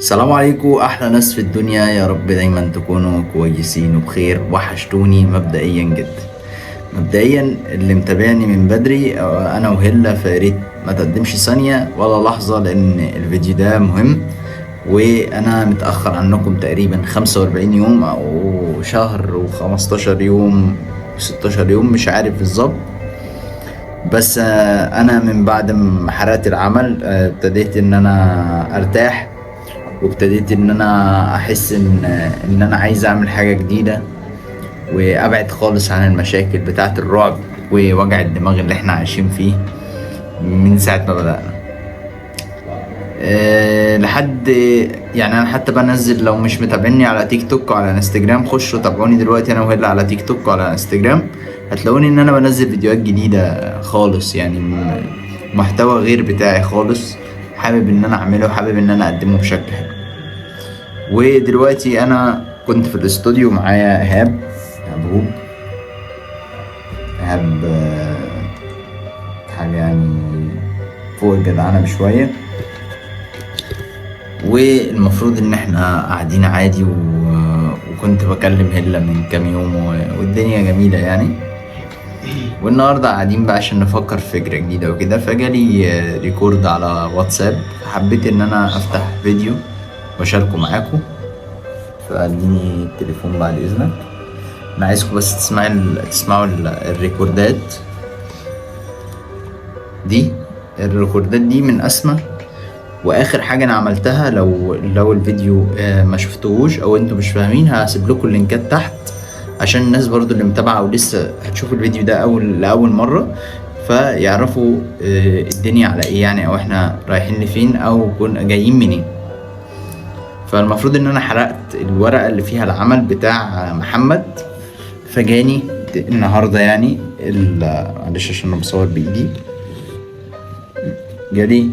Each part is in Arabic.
السلام عليكم احلى ناس في الدنيا، يا رب دايما تكونوا كويسين وبخير. وحشتوني مبدئيا جدا. مبدئيا اللي متابعني من بدري انا وهلا، فياريت ما تقدمش ثانية ولا لحظة لان الفيديو ده مهم. وانا متأخر عنكم تقريبا 45 يوم او شهر و15 يوم و16 يوم، مش عارف بالظبط. بس انا من بعد ما حرقت العمل ابتديت ان انا ارتاح، وابتديت ان انا احس ان انا عايز اعمل حاجة جديدة وابعد خالص عن المشاكل بتاعة الرعب ووجع الدماغ اللي احنا عايشين فيه من ساعة ما بدأنا. لحد يعني انا حتى بنزل، لو مش متابعني على تيك توك وعلى انستجرام خشوا تابعوني دلوقتي انا وهلا على تيك توك وعلى انستجرام. هتلاقوني ان انا بنزل فيديوهات جديدة خالص، يعني محتوى غير بتاعي خالص. حابب ان انا اعمله وحابب ان انا اقدمه بشكل حلو. ودلوقتي انا كنت في الاستوديو معايا ايهاب ايهاب حاجة يعني فوق الجدعنة بشوية. والمفروض ان احنا قاعدين عادي وكنت بكلم هلا من كام يوم والدنيا جميلة يعني. والنهاردة قاعدين بقى عشان نفكر في فكرة جديدة وكده، فجالي ريكورد على واتساب، فحبيت ان انا افتح فيديو واشاركه معاكم. فاديني التليفون بعد اذنك. انا عايزكم بس تسمعوا الريكوردات دي. الريكوردات دي من اسمى واخر حاجه انا عملتها. لو الفيديو ما شفتوهوش او انتوا مش فاهمين، هسيب لكم اللينكات تحت عشان الناس برضو اللي متابعه ولسه هتشوف الفيديو ده لاول مره، فيعرفوا الدنيا على ايه يعني، او احنا رايحين لفين او كنا جايين منين. فالمفروض ان انا حرقت الورقه اللي فيها العمل بتاع محمد، فجاني النهارده يعني معلش عشان انا بصور بايدي، جالي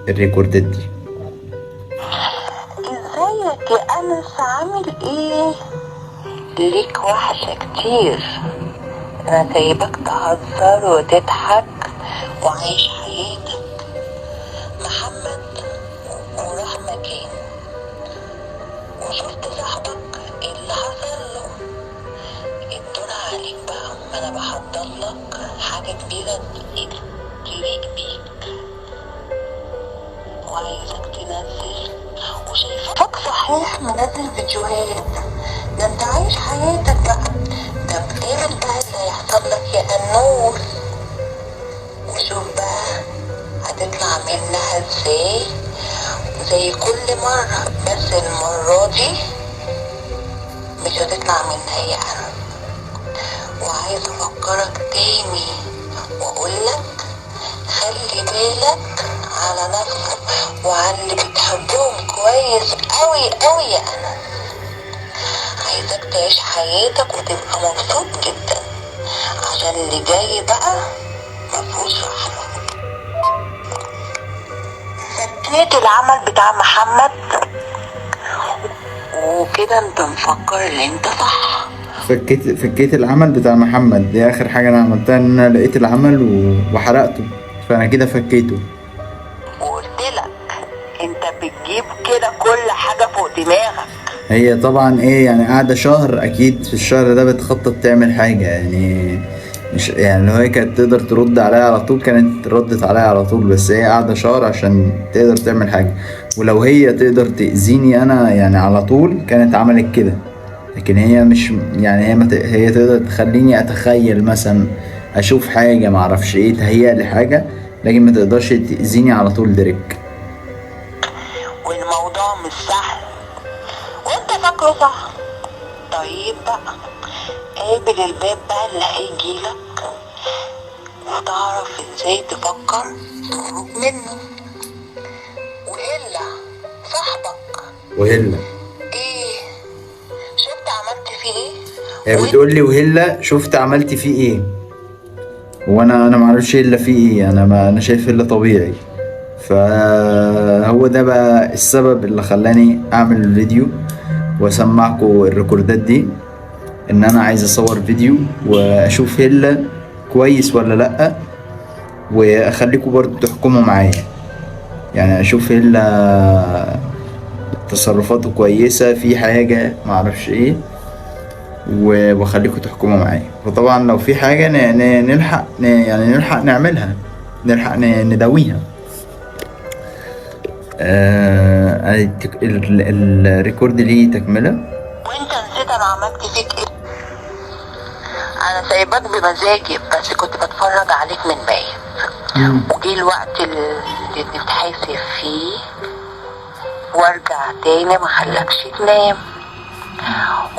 الريكوردات دي. ازيك يا انس، عامل ايه؟ ليك وحشة كتير. انا سايبك تهزر وتضحك وعيش حياتك. محمد وراح مكان وشفت صاحبك اللي حصل له. الدور عليك بقى، انا بحضر لك حاجة كبيرة تليق بيك وعايزك تنزل. وشايفك صحيح منزل فيديوهات، ده انت عايش حياتك بقى. طب قابل بقى اللي هيحصل لك يا النور، وشوف بقى هتطلع منها ازاي زي كل مرة. بس المرة دي مش هتطلع منها يا انا. وعايز افكرك تاني واقولك خلي بالك على نفسك وعلى اللي بتحبهم كويس قوي قوي يا انا. عايزك تعيش حياتك وتبقى مبسوط جدا، عشان اللي جاي بقى مفهوش رحمة. فكيت العمل بتاع محمد وكده انت مفكر ان انت صح. فكيت العمل بتاع محمد، دي اخر حاجه انا عملتها، ان انا لقيت العمل وحرقته، فانا كده فكيته. وقلت لك انت بتجيب كده كل حاجة فوق دماغك. هي طبعا ايه يعني، قاعده شهر، اكيد في الشهر ده بتخطط تعمل حاجه يعني. مش يعني لو هي كانت تقدر ترد عليا على طول كانت ردت عليا على طول، بس هي قاعده شهر عشان تقدر تعمل حاجه. ولو هي تقدر تأذيني انا يعني على طول كانت عملت كده. لكن هي مش يعني، هي تقدر تخليني اتخيل مثلا، اشوف حاجه معرفش ايه، تهيأ لي حاجه، لكن ما تقدرش تأذيني على طول ديريك. والموضوع مش سهل وانت فاكره صح. طيب بقى قابل الباب بقى اللي هيجيلك وتعرف ازاي تفكر تخرج منه. وإلا صاحبك وهلا ايه؟ شفت عملت فيه هي ايه؟ بتقول لي وهلا شفت عملت فيه ايه، وانا ما اعرفش الا فيه ايه. انا شايف الا طبيعي. فهو ده بقى السبب اللي خلاني اعمل الفيديو واسمعكم الريكوردات دي، ان انا عايز اصور فيديو واشوف هلا كويس ولا لا، واخليكم برضو تحكموا معايا. يعني اشوف هلا تصرفاته كويسة في حاجة معرفش ايه، واخليكم تحكموا معايا. فطبعا لو في حاجة نلحق يعني نلحق نعملها، نلحق نداويها. الريكورد ليه تكملة. وانت نسيت انا عملت فيك ايه؟ انا سايباك بمزاجي، بس كنت بتفرج عليك من بعيد. وجه الوقت اللي تتحاسب فيه وارجع تاني محلكش تنام.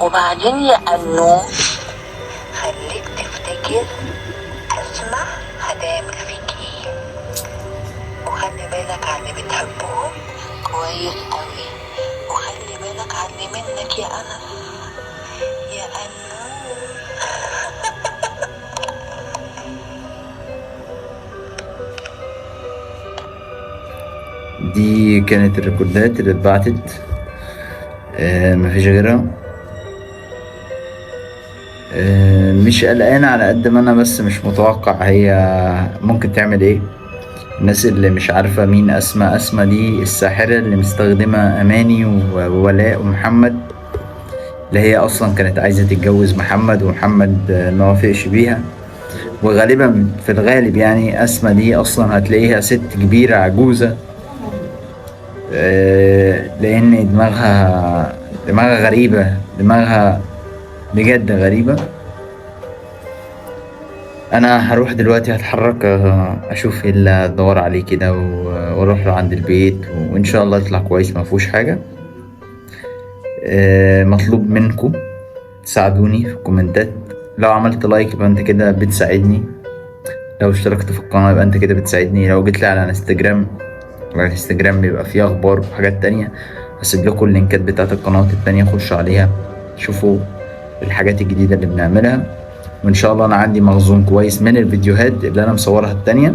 وبعدين يا قنوم خليك تفتكر اسمع هتعمل فيك ايه، وخلي بالك على اللي بتحبهم كويس قوي، وخلي بالك على اللي منك يا انس يا قنوم. دي كانت الريكوردات اللي اتبعتت، مفيش غيرها. مش قلقان على قد ما انا بس مش متوقع هي ممكن تعمل ايه. الناس اللي مش عارفة مين أسماء دي الساحرة اللي مستخدمة أماني وولاء ومحمد، اللي هي أصلا كانت عايزة تتجوز محمد، ومحمد ما وافقش بيها. وغالبا في الغالب يعني أسماء دي أصلا هتلاقيها ست كبيرة عجوزة، لأن دماغها غريبة، دماغها بجد غريبة. انا هروح دلوقتي هتحرك اشوف ايه اللي ادور عليه كده واروح له عند البيت، وان شاء الله يطلع كويس ما فيهوش حاجه. مطلوب منكم تساعدوني في الكومنتات. لو عملت لايك يبقى انت كده بتساعدني، لو اشتركت في القناه يبقى انت كده بتساعدني، لو جيت لي على الانستجرام بيبقى فيه اخبار وحاجات تانية. هسيب لكم اللينكات بتاعت القنوات التانية، خشوا عليها شوفوا الحاجات الجديده اللي بنعملها. وان شاء الله انا عندي مخزون كويس من الفيديوهات اللي انا مصورها التانية،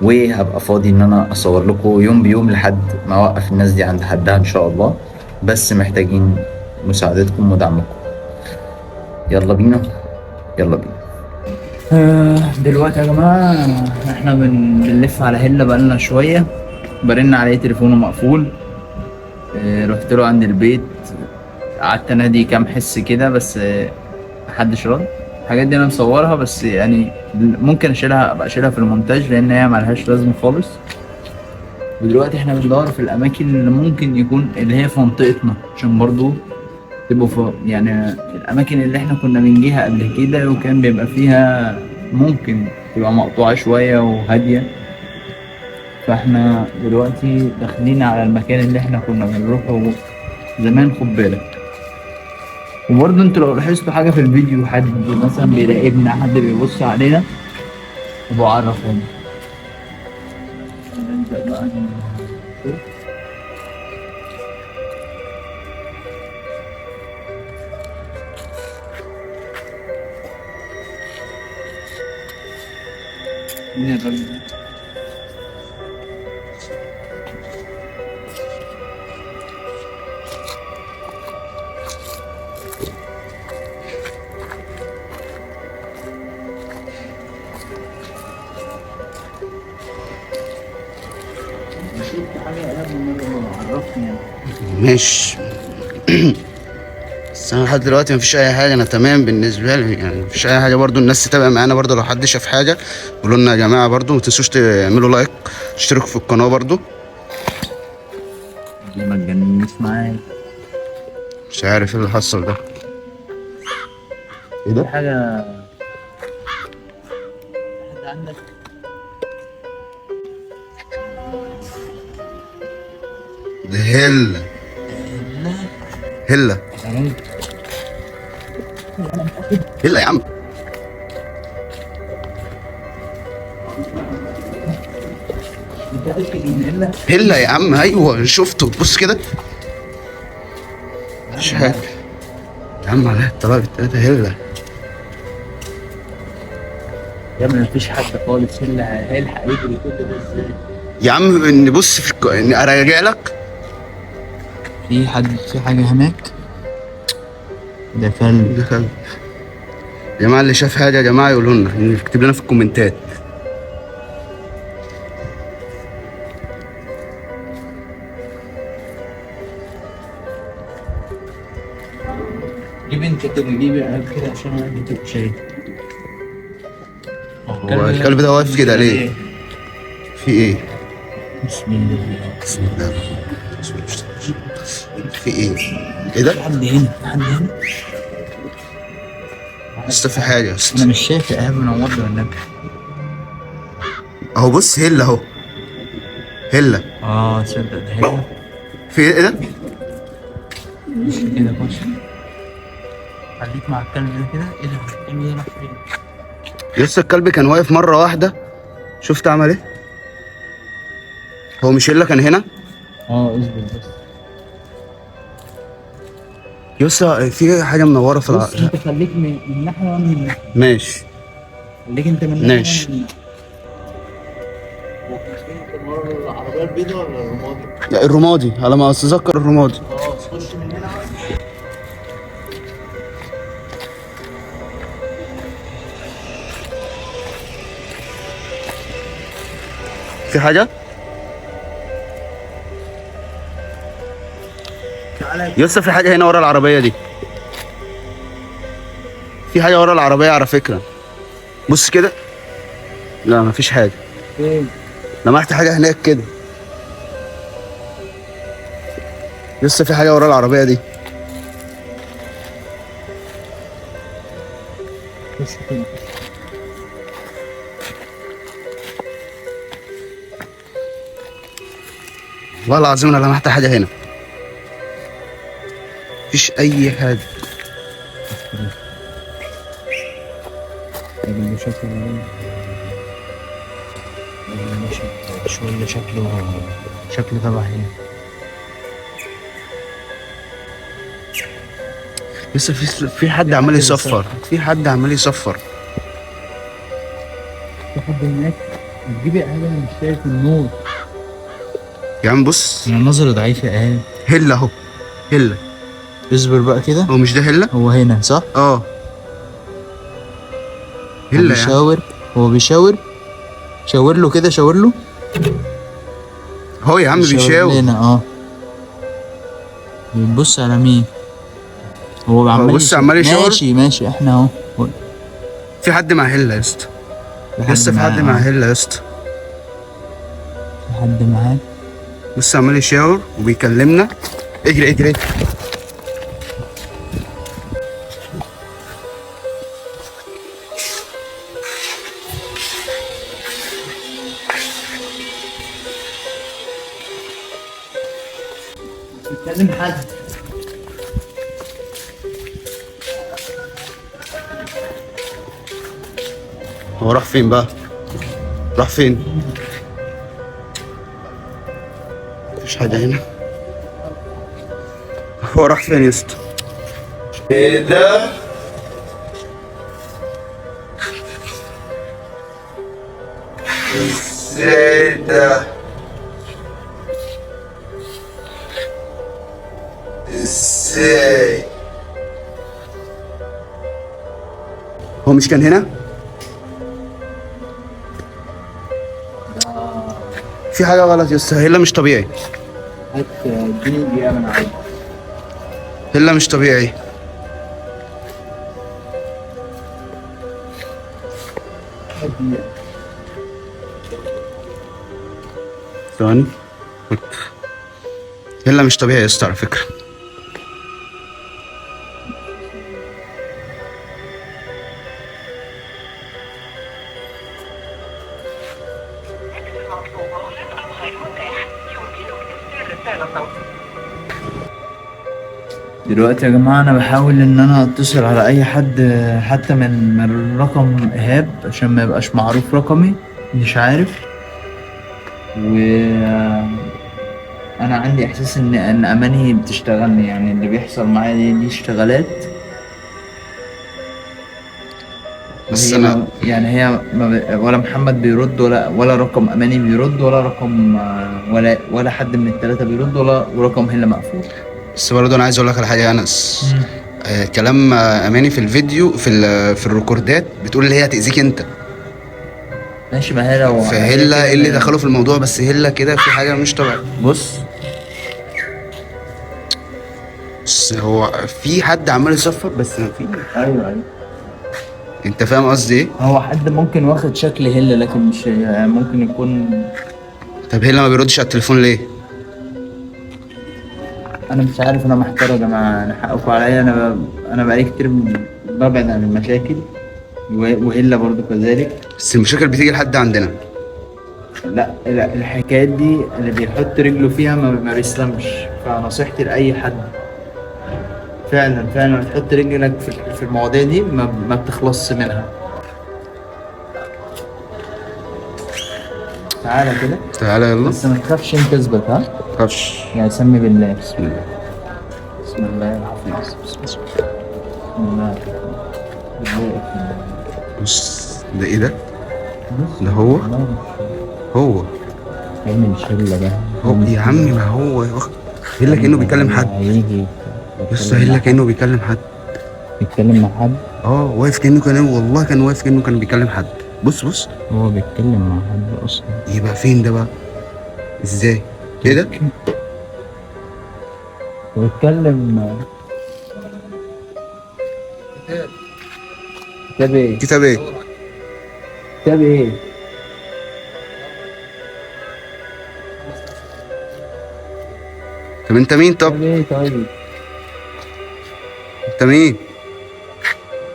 وهبقى فاضي ان انا اصور لكم يوم بيوم لحد ما اوقف الناس دي عند حدها ان شاء الله. بس محتاجين مساعدتكم ودعمكم. يلا بينا يلا بينا. دلوقتي يا جماعة احنا بنلف على هلة بقالنا شوية، برن عليه تليفونه مقفول. رحت له عند البيت، قعدت انادي كام حس كده بس محدش رد. الحاجات دي انا مصورها بس يعني ممكن ابقى اشيلها في المونتاج لان هي ملهاش لازمه خالص. ودلوقتي احنا بندور في الاماكن اللي ممكن يكون اللي هي في منطقتنا، عشان برضو تبقوا في يعني الاماكن اللي احنا كنا بنجيها قبل كده وكان بيبقى فيها ممكن تبقى مقطوعه شويه وهاديه. فاحنا دلوقتي داخلين على المكان اللي احنا كنا بنروحه زمان، خد بالك. وبرضه انتوا لو لاحظتوا حاجة في الفيديو، حد مثلا بيراقبنا، حد بيبص علينا، ابقوا عرفوني. مين الراجل ده؟ ماشي. بس انا لحد دلوقتي مفيش اي حاجه، انا تمام بالنسبه لي يعني، مفيش اي حاجه. برضو الناس تتابع معانا، برضو لو حد شاف حاجه قولوا لنا يا جماعه. برضو ما تنسوش تعملوا لايك، تشتركوا في القناه برضو. ما تجننيش معايا، مش عارف ايه اللي حصل ده. ايه ده؟ حاجه حد عندك؟ ده هلا هلا هلا يا عم. هلا يا عم، ايوه شفته. بص كده مش حاجه يا عم، عليها الطلاق التلاته. هلا يا ابني مفيش حد خالص، هيلحق يجري كل ده ازاي؟ يا عم نبص في اراجع لك. في حاجة هناك؟ ده كلب. ده كلب يا جماعه. اللي شاف حاجه يا جماعه يقولوا لنا، يكتب لنا في الكومنتات. جيبي انت كده، جيبي كده عشان انا كنت شايف. هو الكلب ده واقف كده ليه؟ في ايه؟ بسم الله. بسم الله الرحمن الرحيم. في ايه؟ ايه ده؟ حد هنا، حد هنا. لسه في حاجة يا اسطى. انا مش شايف يا ايهاب، منور لي والنبي. اهو بص هلة اهو. هلة. تصدق ده هنا. في ايه ده؟ بص كده، بص. خليك مع الكلب ده كده. ايه ده؟ الكلب ده راح فين؟ لسه الكلب كان واقف مرة واحدة، شفت عمل ايه؟ هو مش هلة كان هنا؟ اصبر بس. يسا في حاجة منورة في بص انت خليك من ناحية وانا من ناحية. ماشي. خليك انت من ماشي. ناحية. العربية البيضاء ولا الرمادي؟ لا الرمادي على ما اتذكر الرمادي. خش من هنا. في حاجة؟ يسا في حاجة هنا ورا العربية دي. في حاجة ورا العربية على فكرة. بص كده. لا مفيش حاجة. فين؟ لمحت حاجة هناك كده. لسه في حاجة ورا العربية دي. خش كده. والله العظيم انا لمحت حاجة هنا. مفيش أي حاجة. اللي شكله شو اللي شكله تبع هنا. لسه في حد عمال يصفر. في حد عمال يصفر. في حد هناك. تجيبي حاجة، انا مش شايف النور. يا عم بص. انا نظري ضعيفة اهي. هلة اهو. هلة. اصبر بقى كده. هو مش ده هلة؟ هو هنا صح؟ اه. هو هلة بيشاور. هو بيشاور. شاور له كده، شاور له. هو يا عم بيشاور لنا. بيبص على مين؟ هو عمال بص عمال يشاور. ماشي احنا اهو. في حد مع هلة يا اسطى. لسه في حد مع هلة يا اسطى. في حد معاه. بص عمال يشاور وبيكلمنا. اجري اجري. لازم حد. هو راح فين بقى؟ راح فين؟ مفيش حاجة هنا. هو راح فين يا اسطى؟ ايه ده؟ ازاي ده؟ ازاي؟ هو مش كان هنا؟ في حاجة غلط يا اسطى. هلا مش طبيعي. اديني دقيقة من عندي. هلا مش طبيعي. ثواني. هلا مش طبيعي يا اسطى على فكرة. دلوقتي يا جماعة أنا بحاول إن أنا أتصل على أي حد، حتى من رقم إيهاب عشان ما يبقاش معروف رقمي. مش عارف. و أنا عندي إحساس إن أماني بتشتغلني، يعني اللي بيحصل معايا دي اشتغالات. بس هي انا يعني هي ولا محمد بيرد، ولا رقم أماني بيرد، ولا رقم ولا حد من التلاتة بيرد، ورقم هلا مقفول. بس برضه انا عايز اقول لك على حاجة يا انس. كلام اماني في الفيديو في الريكوردات بتقول اللي هي هتأذيك انت. ماشي، ما هي لو فهلا ايه اللي دخله في الموضوع؟ بس هلا كده في حاجة مش طبيعية. بص بس هو في حد عمال يصفر بس ما في. ايوه. انت فاهم قصدي ايه؟ هو حد ممكن واخد شكل هيلا لكن مش يعني، ممكن يكون. طب هلا ما بيردش على التليفون ليه؟ انا مش عارف، انا محتار يا جماعه، انا حقكم عليا، انا بقالي كتير ببعد عن المشاكل، وهلا برضو كذلك. بس المشاكل بتيجي لحد عندنا. لا الحكايات دي اللي بيحط رجله فيها ما بيسلمش. فنصيحتي لاي حد فعلا فعلا تحط رجلك في المواضيع دي ما بتخلصش منها. تعالى كده. تعالى يلا. بس ما تخافش، انت اثبت ها. خش. يعني سمي بالله. بسم الله. بسم الله الحفيظ. بسم الله. بص ده ايه ده؟ ده هو هو عيني مش هلا ده. هو يا عمي، ما هو هلا كأنه بيكلم حد. هيجي بص هلا كأنه بيكلم حد. بيتكلم مع حد. واقف كأنه والله كان واقف كأنه كان بيكلم حد. بص هو بيتكلم مع حد اصلا. يبقى فين ده بقى؟ ازاي؟ ايه ده؟ بيتكلم. كتاب ايه؟ كتاب ايه؟ كتاب ايه؟ طب انت مين؟ طب كتاب ايه طيب؟ انت مين؟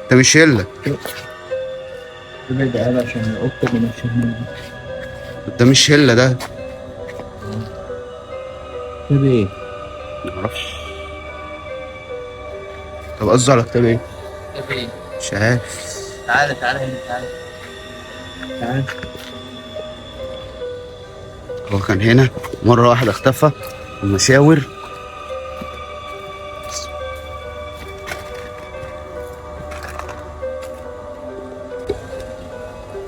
انت مش هلا. ابعد قال عشان القطة اللي ماشية منها. ده مش هلا ده. كتاب ايه؟ معرفش. طب قصدي على كتاب ايه؟ كتاب ايه؟ مش عارف. تعالى هنا تعالى. هو كان هنا مرة واحدة اختفى المشاور.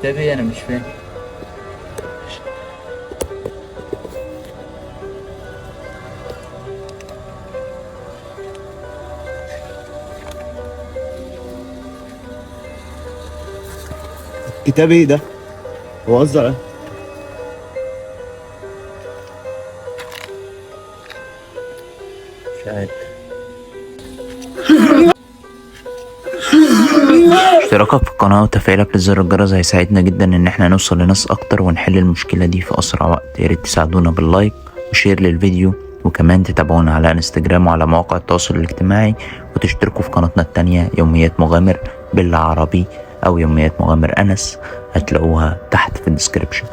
كتاب ايه؟ انا مش فاهم. كتاب ايه ده؟ هو قصدي على مش عارف. اشتراكك في القناة وتفعيلك لزر الجرس هيساعدنا جدا ان احنا نوصل لناس اكتر ونحل المشكلة دي في اسرع وقت. ياريت تساعدونا باللايك وشير للفيديو، وكمان تتابعونا على انستجرام وعلى مواقع التواصل الاجتماعي، وتشتركوا في قناتنا التانية يوميات مغامر بالعربي او يوميات مغامر انس، هتلاقوها تحت في الديسكريبشن.